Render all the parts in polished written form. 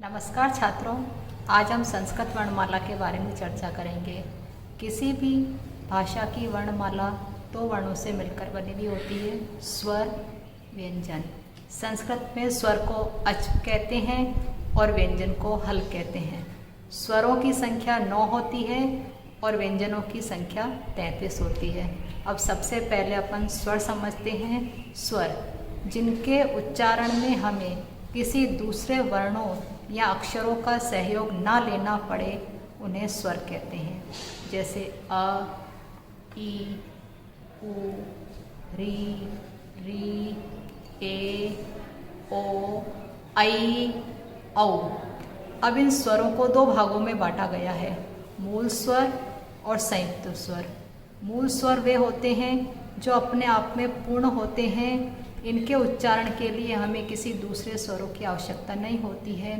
नमस्कार छात्रों, आज हम संस्कृत वर्णमाला के बारे में चर्चा करेंगे। किसी भी भाषा की वर्णमाला दो वर्णों से मिलकर बनी हुई होती है, स्वर व्यंजन। संस्कृत में स्वर को अच कहते हैं और व्यंजन को हल कहते हैं। स्वरों की संख्या 9 होती है और व्यंजनों की संख्या 33 होती है। अब सबसे पहले अपन स्वर समझते हैं। स्वर जिनके उच्चारण में हमें किसी दूसरे वर्णों या अक्षरों का सहयोग ना लेना पड़े उन्हें स्वर कहते हैं। जैसे अ, ई, उ, री, री, ए, ओ, ऐ, औ। अब इन स्वरों को दो भागों में बांटा गया है, मूल स्वर और संयुक्त स्वर। मूल स्वर वे होते हैं जो अपने आप में पूर्ण होते हैं, इनके उच्चारण के लिए हमें किसी दूसरे स्वरों की आवश्यकता नहीं होती है।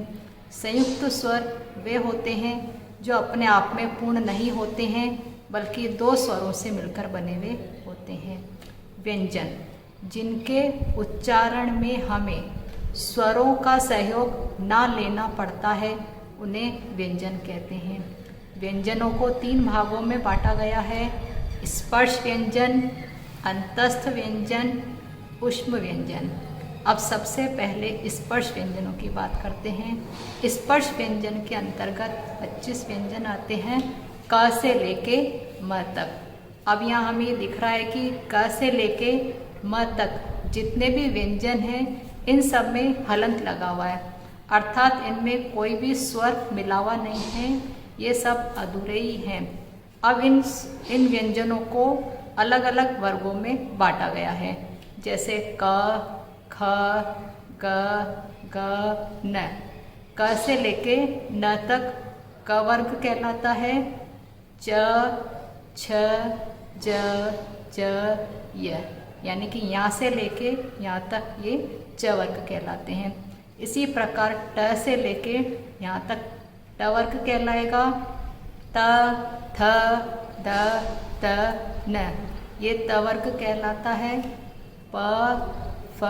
संयुक्त स्वर वे होते हैं जो अपने आप में पूर्ण नहीं होते हैं, बल्कि दो स्वरों से मिलकर बने हुए होते हैं। व्यंजन जिनके उच्चारण में हमें स्वरों का सहयोग ना लेना पड़ता है उन्हें व्यंजन कहते हैं। व्यंजनों को 3 भागों में बांटा गया है, स्पर्श व्यंजन, अंतस्थ व्यंजन, ऊष्म व्यंजन। अब सबसे पहले स्पर्श व्यंजनों की बात करते हैं। स्पर्श व्यंजन के अंतर्गत 25 व्यंजन आते हैं, क से लेके म तक। अब यहाँ हमें ये दिख रहा है कि क से लेके म तक जितने भी व्यंजन हैं इन सब में हलंत लगा हुआ है, अर्थात इनमें कोई भी स्वर मिला हुआ नहीं है, ये सब अधूरे ही हैं। अब इन व्यंजनों को अलग अलग वर्गों में बांटा गया है, जैसे क, ख, ग, ग, न। क से लेके न तक क वर्ग कहलाता है। च, छ, ज, ज, य, यानी कि यहाँ से लेके यहाँ तक ये च वर्ग कहलाते हैं। इसी प्रकार ट से लेके यहाँ तक ट वर्ग कहलाएगा। त, थ, द, त, न, ये त वर्ग कहलाता है। प, फ,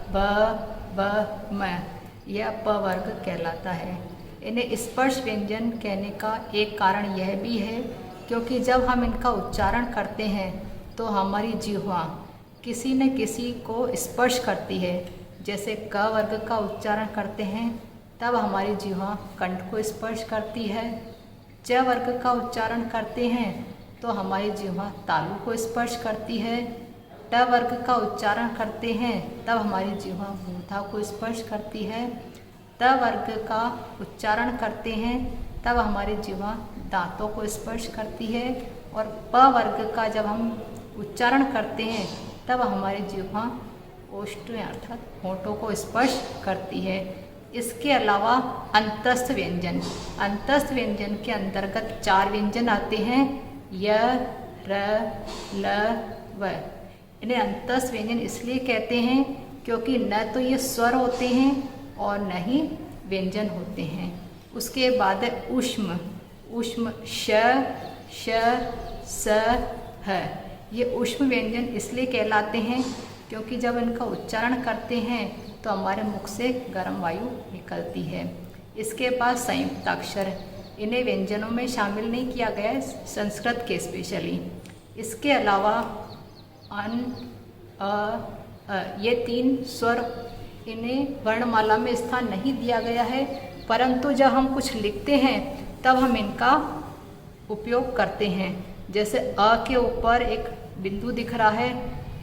ब, ब, म, यह प वर्ग कहलाता है। इन्हें स्पर्श व्यंजन कहने का एक कारण यह भी है क्योंकि जब हम इनका उच्चारण करते हैं तो हमारी जिह्वा किसी न किसी को स्पर्श करती है। जैसे क वर्ग का उच्चारण करते हैं तब हमारी जिह्वा कंठ को स्पर्श करती है। च वर्ग का उच्चारण करते हैं तो हमारी जिह्वा तालु को स्पर्श करती है। ट वर्ग का उच्चारण करते हैं तब हमारी जिह्वा मूर्धा को स्पर्श करती है। त वर्ग का उच्चारण करते हैं तब हमारी जिह्वा दांतों को स्पर्श करती है। और प वर्ग का जब हम उच्चारण करते हैं तब हमारी जिह्वा ओष्ठ अर्थात होठों को स्पर्श करती है। इसके अलावा अंतस्थ व्यंजन, अंतस्थ व्यंजन के अंतर्गत 4 व्यंजन आते हैं, य, र, ल, व। इन्हें अंतस्थ व्यंजन इसलिए कहते हैं क्योंकि न तो ये स्वर होते हैं और न ही व्यंजन होते हैं। उसके बाद है ऊष्म, ऊष्म श, श, स, ह। ये ऊष्म व्यंजन इसलिए कहलाते हैं क्योंकि जब इनका उच्चारण करते हैं तो हमारे मुख से गर्म वायु निकलती है। इसके बाद संयुक्ताक्षर, इन्हें व्यंजनों में शामिल नहीं किया गया है संस्कृत के स्पेशली। इसके अलावा अन, अ, ये 3 स्वर, इन्हें वर्णमाला में स्थान नहीं दिया गया है, परंतु जब हम कुछ लिखते हैं तब हम इनका उपयोग करते हैं। जैसे अ के ऊपर एक बिंदु दिख रहा है,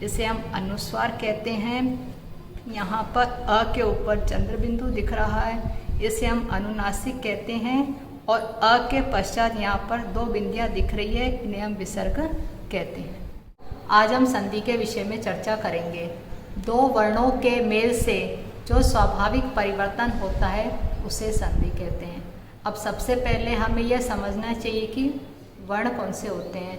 इसे हम अनुस्वार कहते हैं। यहाँ पर अ के ऊपर चंद्र बिंदु दिख रहा है, इसे हम अनुनासिक कहते हैं। और अ के पश्चात यहाँ पर 2 बिंदियाँ दिख रही है, इन्हें हम विसर्ग कहते हैं। आज हम संधि के विषय में चर्चा करेंगे। 2 वर्णों के मेल से जो स्वाभाविक परिवर्तन होता है उसे संधि कहते हैं। अब सबसे पहले हमें यह समझना चाहिए कि वर्ण कौन से होते हैं।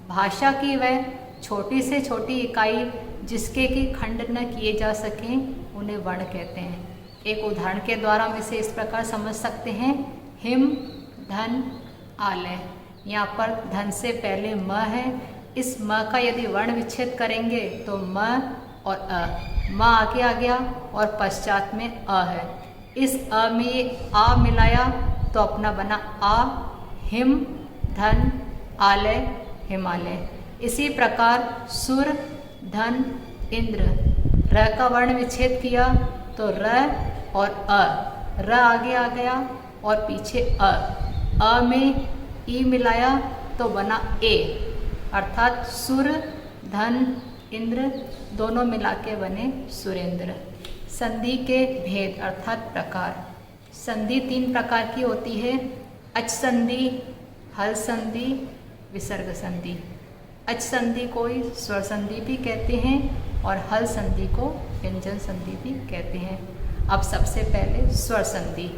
भाषा की वह छोटी से छोटी इकाई जिसके कि खंड न किए जा सकें उन्हें वर्ण कहते हैं। एक उदाहरण के द्वारा हम इसे इस प्रकार समझ सकते हैं, हिम, धन, आलय। यहाँ पर धन से पहले म है, इस म का यदि वर्ण विच्छेद करेंगे तो म और अ, म आगे आ गया और पश्चात में अ है। इस अ में आ मिलाया तो अपना बना आ, हिम, धन, आलय, हिमालय। इसी प्रकार सुर, धन, इंद्र, र का वर्ण विच्छेद किया तो र और अ, र आगे आ गया और पीछे अ में ई मिलाया तो बना ए, अर्थात सुर, धन, इंद्र दोनों मिला के बने सुरेंद्र। संधि के भेद अर्थात प्रकार। संधि 3 प्रकार की होती है, अच संधि, हल संधि, विसर्ग संधि। अच संधि को स्वर संधि भी कहते हैं और हल संधि को व्यंजन संधि भी कहते हैं। अब सबसे पहले स्वर संधि।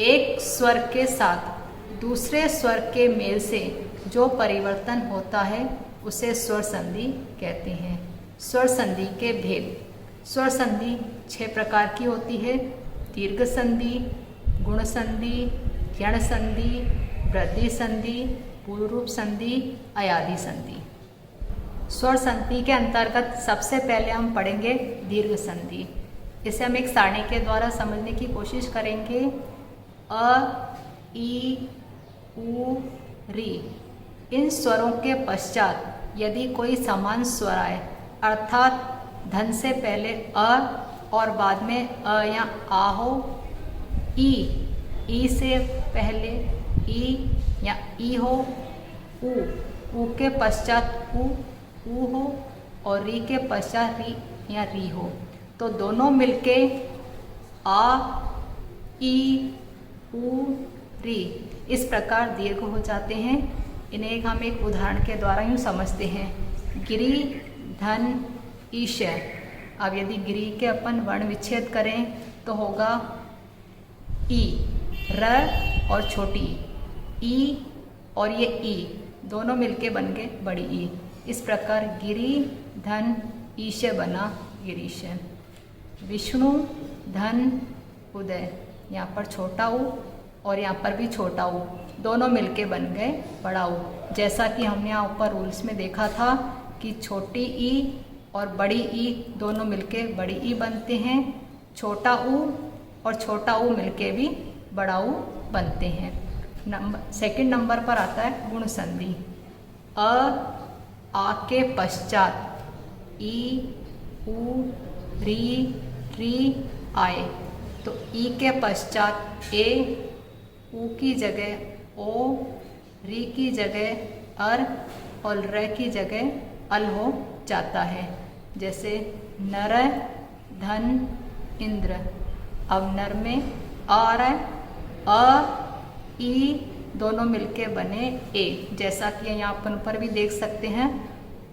एक स्वर के साथ दूसरे स्वर के मेल से जो परिवर्तन होता है उसे स्वर संधि कहते हैं। स्वर संधि के भेद। स्वर संधि 6 प्रकार की होती है, दीर्घ संधि, गुण संधि, यण संधि, वृद्धि संधि, पूर्व रूप संधि, अयादि संधि। स्वर संधि के अंतर्गत सबसे पहले हम पढ़ेंगे दीर्घ संधि। इसे हम एक सारणी के द्वारा समझने की कोशिश करेंगे। अ, ई, उ, री इन स्वरों के पश्चात यदि कोई समान स्वर आए, अर्थात धन से पहले अ और बाद में अ या आ हो, ई से पहले ई या ई हो, उ के पश्चात उ हो और री के पश्चात री या री हो, तो दोनों मिलके आ, ई, उ, री इस प्रकार दीर्घ हो जाते हैं। इन्हें हम एक उदाहरण के द्वारा यूँ समझते हैं। गिरी, धन, ईश। अब यदि गिरी के अपन वर्ण विच्छेद करें तो होगा ई, र और छोटी ई और ये ई दोनों मिलके बन गए बड़ी ई। इस प्रकार गिरी, धन, ईश बना गिरीश। विष्णु, धन, उदय, यहाँ पर छोटा ऊ और यहाँ पर भी छोटा ऊ दोनों मिलके बन गए बड़ा ऊ। जैसा कि हमने यहाँ ऊपर रूल्स में देखा था कि छोटी ई और बड़ी ई दोनों मिलके बड़ी ई बनते हैं, छोटा ऊ और छोटा ऊ मिलके भी बड़ा ऊ बनते हैं। सेकंड नंबर पर आता है गुण संधि। आ के पश्चात ई, उ, री आए तो ई के पश्चात ए, उ की जगह ओ, री की जगह अर और र की जगह अल हो जाता है। जैसे नर, धन, इंद्र। अब नर में आ रहा है, अ, ई दोनों मिलके बने ए, जैसा कि यहाँ अपन पर भी देख सकते हैं।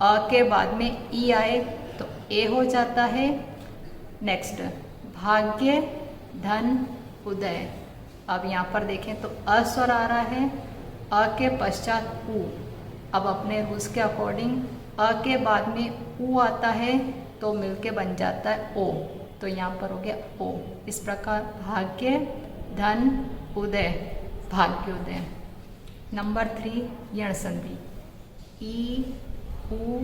अ के बाद में ई आए तो ए हो जाता है। नेक्स्ट भाग्य, धन, उदय। अब यहाँ पर देखें तो अ स्वर आ रहा है, अ के पश्चात उ। अब अपने रूल्स के अकॉर्डिंग अ के बाद में उ आता है तो मिलके बन जाता है ओ, तो यहाँ पर हो गया ओ। इस प्रकार भाग्य, धन, उदय, भाग्योदय। नंबर 3 यण संधि। ई, उ,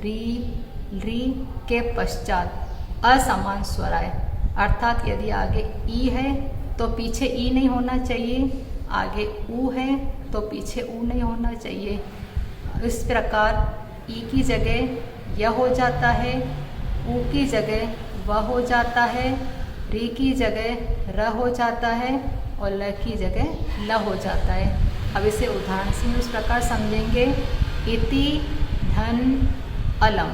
री के पश्चात असमान स्वर आए, अर्थात यदि आगे ई है तो पीछे ई नहीं होना चाहिए, आगे उ है तो पीछे उ नहीं होना चाहिए। इस प्रकार ई की जगह य हो जाता है, उ की जगह व हो जाता है, री की जगह र हो जाता है और ल की जगह ल हो जाता है। अब इसे उदाहरण से उस प्रकार समझेंगे। इति, धन, अलम।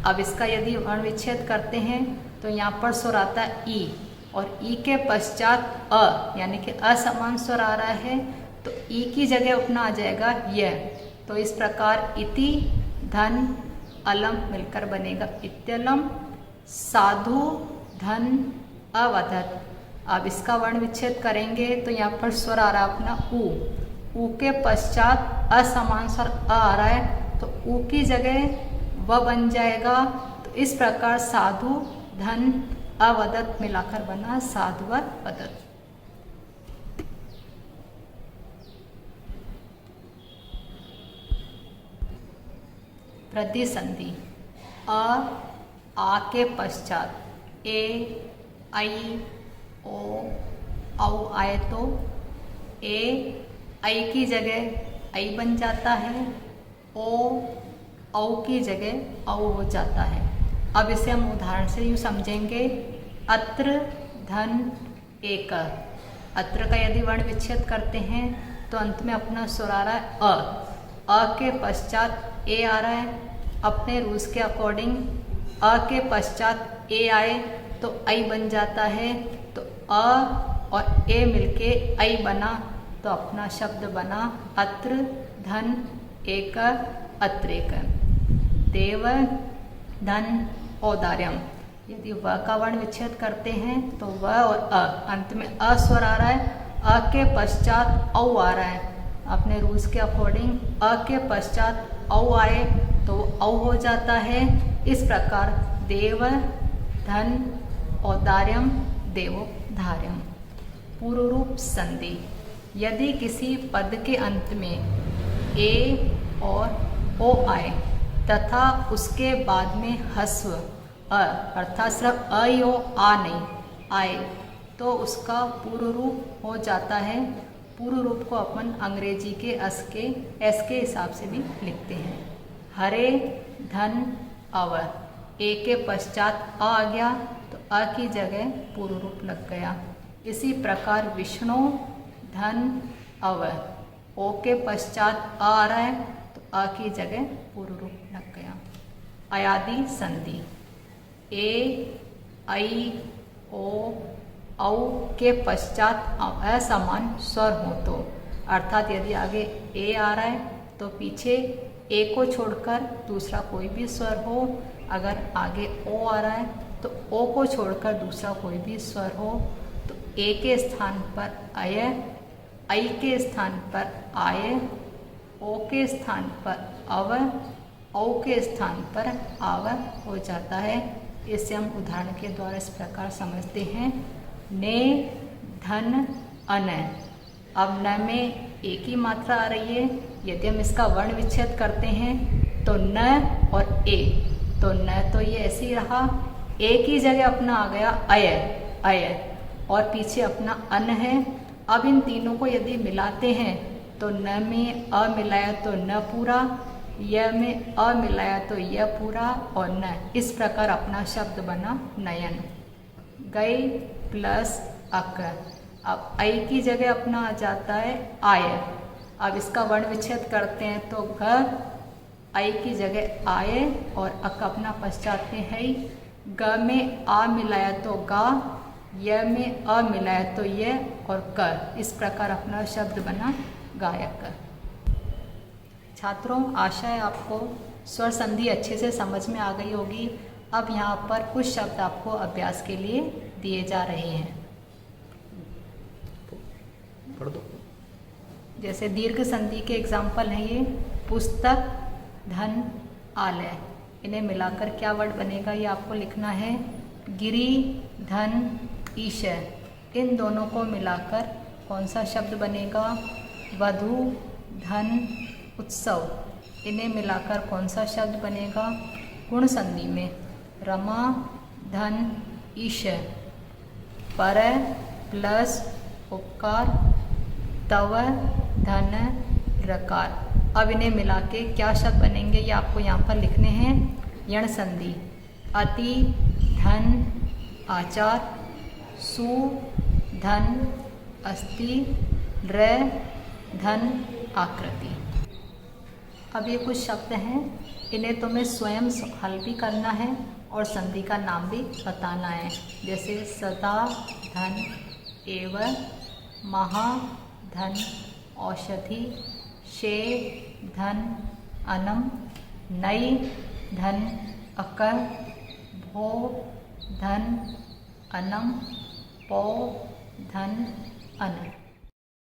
अब इसका यदि वर्ण विच्छेद करते हैं तो यहाँ पर स्वर आता है ई और ई के पश्चात अ, यानी कि असमान स्वर आ रहा है तो ई की जगह अपना आ जाएगा य। तो इस प्रकार इति, धन, अलम मिलकर बनेगा इत्यलम। साधु, धन, अवधत। अब इसका वर्ण विच्छेद करेंगे तो यहाँ पर स्वर आ रहा है अपना उ के पश्चात असमान स्वर अ आ रहा है तो उ की जगह व बन जाएगा। तो इस प्रकार साधु, धन, अवदत मिलाकर बना साधुवर वदत। वृद्धि संधि। आ के पश्चात ए, आई, ओ औ आए तो ए ऐ की जगह ऐ बन जाता है, ओ औ की जगह औ हो जाता है। अब इसे हम उदाहरण से यूँ समझेंगे। अत्र धन एक। अत्र का यदि वर्ण विच्छेद करते हैं तो अंत में अपना स्वर आ रहा है अ के पश्चात ए आ रहा है। अपने रूल्स के अकॉर्डिंग अ के पश्चात ए आए तो ऐ बन जाता है, तो अ और ए मिलके ऐ बना तो अपना शब्द बना अत्र धन एक अत्रेक। देव धन औदार्यम। यदि व का वर्ण विच्छेद करते हैं तो व और अंत में अ स्वर आ रहा है, अ के पश्चात औ आ रहा है। अपने रूल्स के अकॉर्डिंग अ के पश्चात औ आए तो औ हो जाता है। इस प्रकार देव धन औदार्यम देवोधार्यम। पूर्व रूप संधि। यदि किसी पद के अंत में ए और ओ आए तथा उसके बाद में ह्रस्व अर्थात सिर्फ अ यो आ नहीं आए तो उसका पूर्व रूप हो जाता है। पूर्व रूप को अपन अंग्रेजी के एस के हिसाब से भी लिखते हैं। हरे धन अव। ए के पश्चात आ गया तो अ की जगह पूर्व रूप लग गया। इसी प्रकार विष्णु धन अव। ओ के पश्चात आ रहा है तो अ की जगह पूर्व रूप लग गया। अयादि संधि। ए ऐ ओ औ के पश्चात असमान स्वर हो तो अर्थात यदि आगे ए आ रहा है तो पीछे ए को छोड़कर दूसरा कोई भी स्वर हो। अगर आगे ओ आ रहा है तो ओ को छोड़कर दूसरा कोई भी स्वर हो तो ए के स्थान पर अय, ऐ के स्थान पर आय, ओ के स्थान पर अव, औ के स्थान पर आव हो जाता है। इसे हम उदाहरण के द्वारा इस प्रकार समझते हैं। ने धन अन। अब न में एक ही मात्रा आ रही है। यदि हम इसका वर्ण विच्छेद करते हैं तो न और ए, तो न तो ये ऐसे ही रहा, ए की जगह अपना आ गया अय, अय और पीछे अपना अन है। अब इन तीनों को यदि मिलाते हैं तो न में अ मिलाया तो न पूरा, य में अ मिलाया तो य पूरा और न। इस प्रकार अपना शब्द बना नयन। गए प्लस अक। अब ऐ की जगह अपना आ जाता है आय। अब इसका वर्ण विच्छेद करते हैं तो घ, ऐ की जगह आय और अक अपना पश्चात में है। ग में आ मिलाया तो गा, य में अ मिलाया तो य और क। इस प्रकार अपना शब्द बना गायक। छात्रों, आशा है आपको स्वर संधि अच्छे से समझ में आ गई होगी। अब यहाँ पर कुछ शब्द आपको अभ्यास के लिए दिए जा रहे हैं। पढ़ दो। जैसे दीर्घ संधि के एग्जाम्पल हैं ये। पुस्तक धन आलय। इन्हें मिलाकर क्या वर्ड बनेगा ये आपको लिखना है। गिरी धन ईश। इन दोनों को मिलाकर कौन सा शब्द बनेगा। वधु धन उत्सव। इन्हें मिलाकर कौन सा शब्द बनेगा। गुण संधि में रमा धन ईश। पर प्लस उपकार तव धन रकार। अब इन्हें मिला के क्या शब्द बनेंगे ये आपको यहाँ पर लिखने हैं। यण संधि अति धन आचार, सु धन अस्थि, र धन आकृति। अब ये कुछ शब्द हैं, इन्हें तुम्हें स्वयं हल भी करना है और संधि का नाम भी बताना है। जैसे सदा धन एव, महा धन औषधि, शे धन अनम, नई धन अकर, भो धन अनम, पौ धन अन।